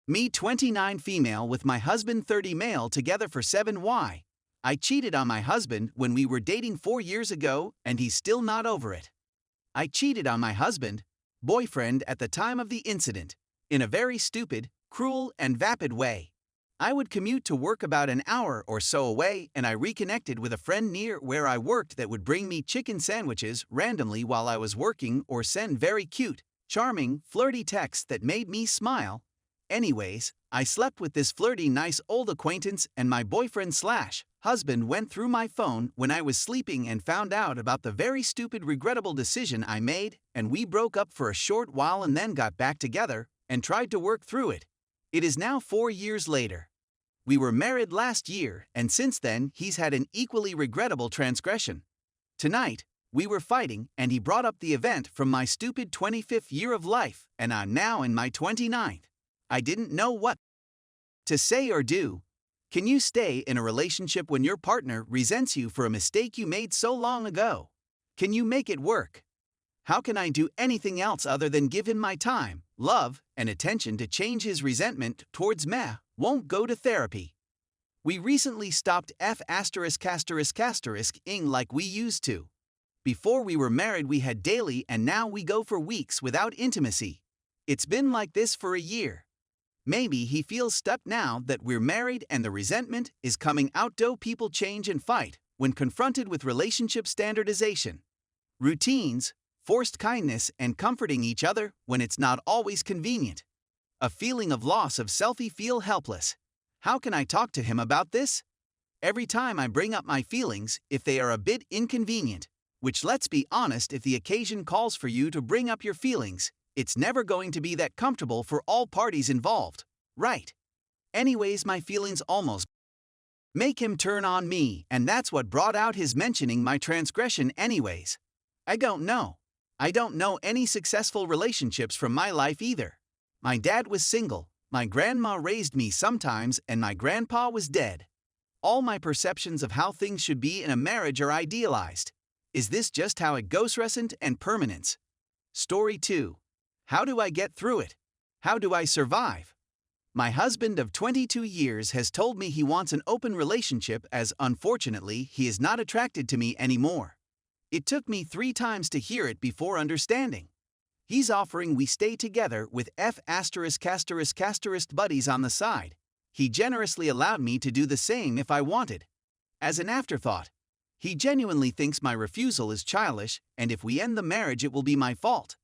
Me 29 female with my husband 30 male together for 7 why. I cheated on my husband when we were dating 4 years ago and he's still not over it. I cheated on my husband, boyfriend at the time of the incident, in a very stupid, cruel and vapid way. I would commute to work about an hour or so away and I reconnected with a friend near where I worked that would bring me chicken sandwiches randomly while I was working or send very cute, charming, flirty texts that made me smile. Anyways, I slept with this flirty nice old acquaintance and my boyfriend/husband went through my phone when I was sleeping and found out about the very stupid regrettable decision I made, and we broke up for a short while and then got back together and tried to work through it. It is now 4 years later. We were married last year and since then he's had an equally regrettable transgression. Tonight, we were fighting and he brought up the event from my stupid 25th year of life and I'm now in my 29th. I didn't know what to say or do. Can you stay in a relationship when your partner resents you for a mistake you made so long ago? Can you make it work? How can I do anything else other than give him my time, love, and attention to change his resentment towards me? Won't go to therapy. We recently stopped ing like we used to. Before we were married we had daily and now we go for weeks without intimacy. It's been like this for a year. Maybe he feels stuck now that we're married and the resentment is coming out. People change and fight when confronted with relationship standardization, routines, forced kindness and comforting each other when it's not always convenient. A feeling of loss of self. Feel helpless. How can I talk to him about this? Every time I bring up my feelings, if they are a bit inconvenient, which let's be honest, if the occasion calls for you to bring up your feelings, it's never going to be that comfortable for all parties involved, right? Anyways, my feelings almost make him turn on me, and that's what brought out his mentioning my transgression anyways. I don't know any successful relationships from my life either. My dad was single, my grandma raised me sometimes, and my grandpa was dead. All my perceptions of how things should be in a marriage are idealized. Is this just how it goes? Recent and permanence. Story 2. How do I get through it? How do I survive? My husband of 22 years has told me he wants an open relationship as, unfortunately, he is not attracted to me anymore. It took me 3 times to hear it before understanding. He's offering we stay together with buddies on the side. He generously allowed me to do the same if I wanted. As an afterthought, he genuinely thinks my refusal is childish, and if we end the marriage it will be my fault.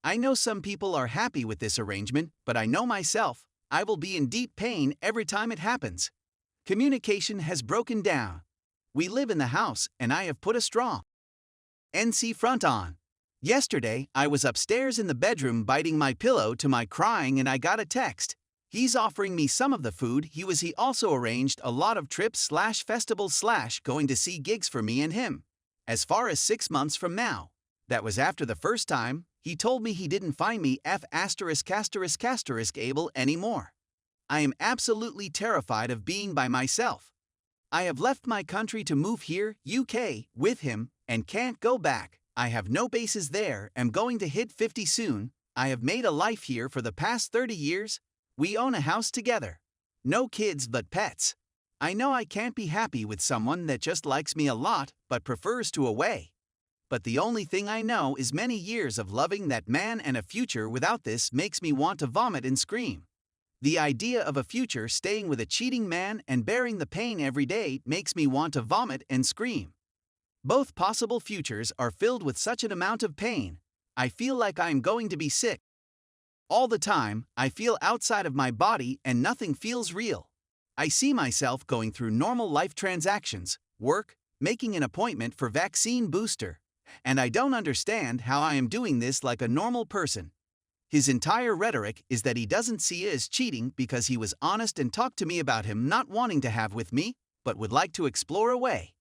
I know some people are happy with this arrangement, but I know myself, I will be in deep pain every time it happens. Communication has broken down. We live in the house, and I have put a strong NC front on. Yesterday, I was upstairs in the bedroom biting my pillow to my crying and I got a text. He's offering me some of the food he also arranged a lot of trips/festivals/ going to see gigs for me and him. As far as 6 months from now. That was after the first time. He told me he didn't find me able anymore. I am absolutely terrified of being by myself. I have left my country to move here, UK, with him, and can't go back. I have no bases there, am going to hit 50 soon. I have made a life here for the past 30 years. We own a house together. No kids but pets. I know I can't be happy with someone that just likes me a lot but prefers to away. But the only thing I know is many years of loving that man and a future without this makes me want to vomit and scream. The idea of a future staying with a cheating man and bearing the pain every day makes me want to vomit and scream. Both possible futures are filled with such an amount of pain. I feel like I am going to be sick. All the time, I feel outside of my body and nothing feels real. I see myself going through normal life transactions, work, making an appointment for vaccine booster. And I don't understand how I am doing this like a normal person. His entire rhetoric is that he doesn't see it as cheating because he was honest and talked to me about him not wanting to have with me, but would like to explore a way.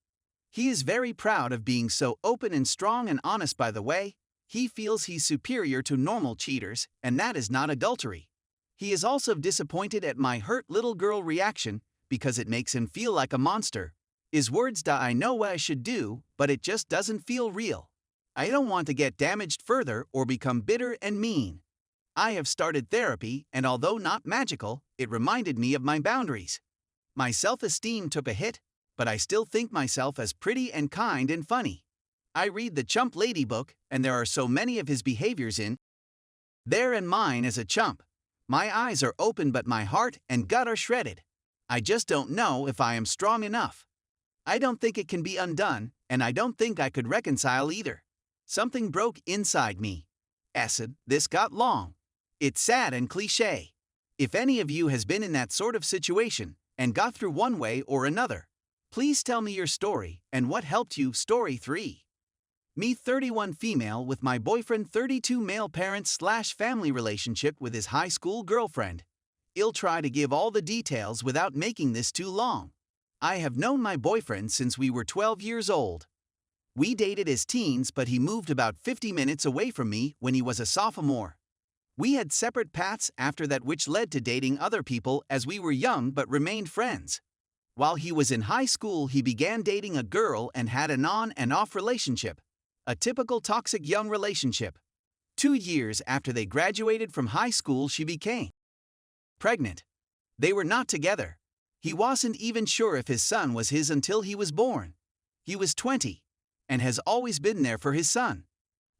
He is very proud of being so open and strong and honest. By the way, he feels he's superior to normal cheaters, and that is not adultery. He is also disappointed at my hurt little girl reaction because it makes him feel like a monster. His words: I know what I should do, but it just doesn't feel real. I don't want to get damaged further or become bitter and mean. I have started therapy, and although not magical, it reminded me of my boundaries. My self-esteem took a hit, but I still think myself as pretty and kind and funny. I read the Chump Lady book, and there are so many of his behaviors in there, and mine as a chump. My eyes are open but my heart and gut are shredded. I just don't know if I am strong enough. I don't think it can be undone, and I don't think I could reconcile either. Something broke inside me. Acid, this got long. It's sad and cliché. If any of you has been in that sort of situation and got through one way or another, please tell me your story and what helped you. Story 3. Me 31 female with my boyfriend 32 male parents/family relationship with his high school girlfriend. I'll try to give all the details without making this too long. I have known my boyfriend since we were 12 years old. We dated as teens, but he moved about 50 minutes away from me when he was a sophomore. We had separate paths after that, which led to dating other people as we were young but remained friends. While he was in high school, he began dating a girl and had an on and off relationship. A typical toxic young relationship. 2 years after they graduated from high school, she became pregnant. They were not together. He wasn't even sure if his son was his until he was born. He was 20 and has always been there for his son.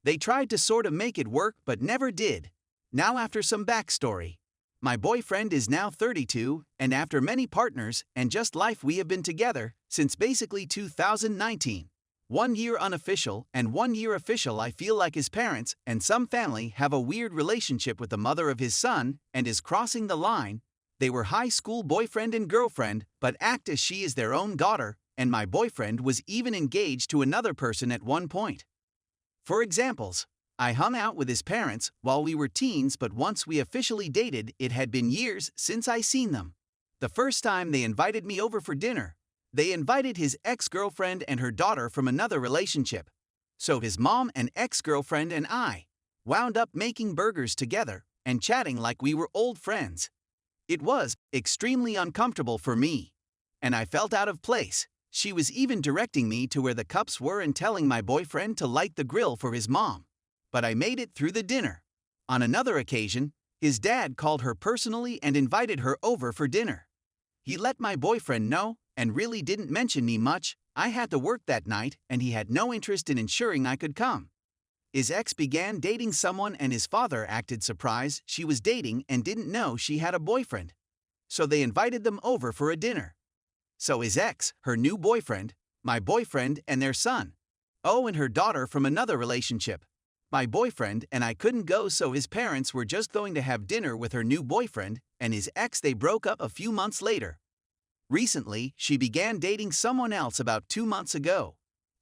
They tried to sort of make it work but never did. Now, after some backstory, my boyfriend is now 32, and after many partners and just life, we have been together since basically 2019. 1 year unofficial and 1 year official. I feel like his parents and some family have a weird relationship with the mother of his son and is crossing the line. They were high school boyfriend and girlfriend, but act as she is their own daughter, and my boyfriend was even engaged to another person at one point. For examples, I hung out with his parents while we were teens, but once we officially dated, it had been years since I seen them. The first time they invited me over for dinner, they invited his ex-girlfriend and her daughter from another relationship. So his mom and ex-girlfriend and I wound up making burgers together and chatting like we were old friends. It was extremely uncomfortable for me, and I felt out of place. She was even directing me to where the cups were and telling my boyfriend to light the grill for his mom. But I made it through the dinner. On another occasion, his dad called her personally and invited her over for dinner. He let my boyfriend know and really didn't mention me much. I had to work that night and he had no interest in ensuring I could come. His ex began dating someone and his father acted surprised she was dating and didn't know she had a boyfriend. So they invited them over for a dinner. So his ex, her new boyfriend, my boyfriend and their son. Oh, and her daughter from another relationship. My boyfriend and I couldn't go, so his parents were just going to have dinner with her new boyfriend and his ex. They broke up a few months later. Recently, she began dating someone else about 2 months ago.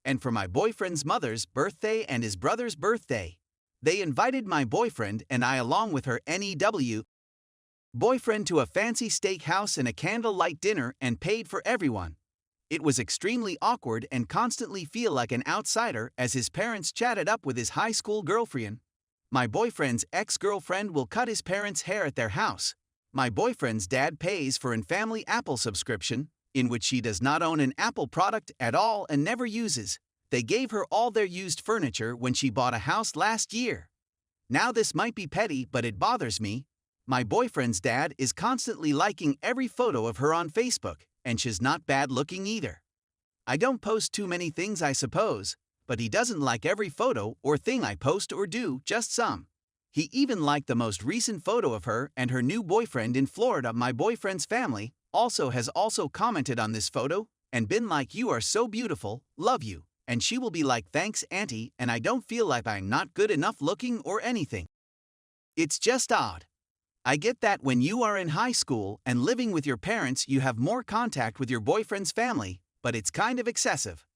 And for my boyfriend's mother's birthday and his brother's birthday, they invited my boyfriend and I along with her new boyfriend to a fancy steakhouse and a candlelight dinner and paid for everyone. It was extremely awkward and constantly feel like an outsider as his parents chatted up with his high school girlfriend. My boyfriend's ex-girlfriend will cut his parents' hair at their house. My boyfriend's dad pays for an family Apple subscription, in which she does not own an Apple product at all and never uses. They gave her all their used furniture when she bought a house last year. Now, this might be petty, but it bothers me. My boyfriend's dad is constantly liking every photo of her on Facebook, and she's not bad looking either. I don't post too many things, I suppose, but he doesn't like every photo or thing I post or do, just some. He even liked the most recent photo of her and her new boyfriend in Florida. My boyfriend's family has also commented on this photo and been like, "You are so beautiful, love you," and she will be like, "Thanks, auntie," and I don't feel like I'm not good enough looking or anything. It's just odd. I get that when you are in high school and living with your parents, you have more contact with your boyfriend's family, but it's kind of excessive.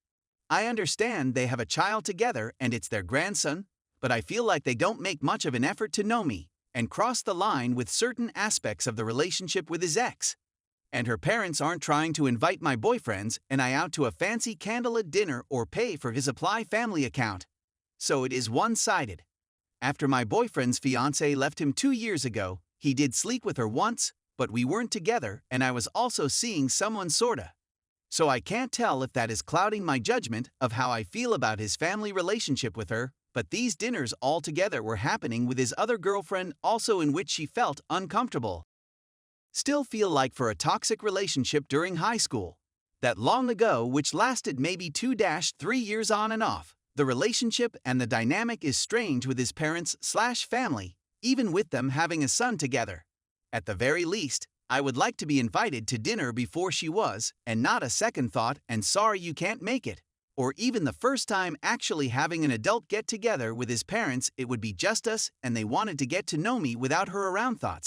I understand they have a child together and it's their grandson, but I feel like they don't make much of an effort to know me and cross the line with certain aspects of the relationship with his ex. And her parents aren't trying to invite my boyfriends and I out to a fancy candlelit dinner or pay for his Apply family account. So it is one-sided. After my boyfriend's fiancée left him 2 years ago, he did sleep with her once, but we weren't together and I was also seeing someone sorta. So I can't tell if that is clouding my judgment of how I feel about his family relationship with her, But these dinners altogether were happening with his other girlfriend also, in which she felt uncomfortable. Still feel like for a toxic relationship during high school. That long ago, which lasted maybe 2-3 years on and off. The relationship and the dynamic is strange with his parents/family, even with them having a son together. At the very least, I would like to be invited to dinner before she was, and not a second thought and sorry you can't make it. Or even the first time actually having an adult get together with his parents, it would be just us and they wanted to get to know me without her around thoughts.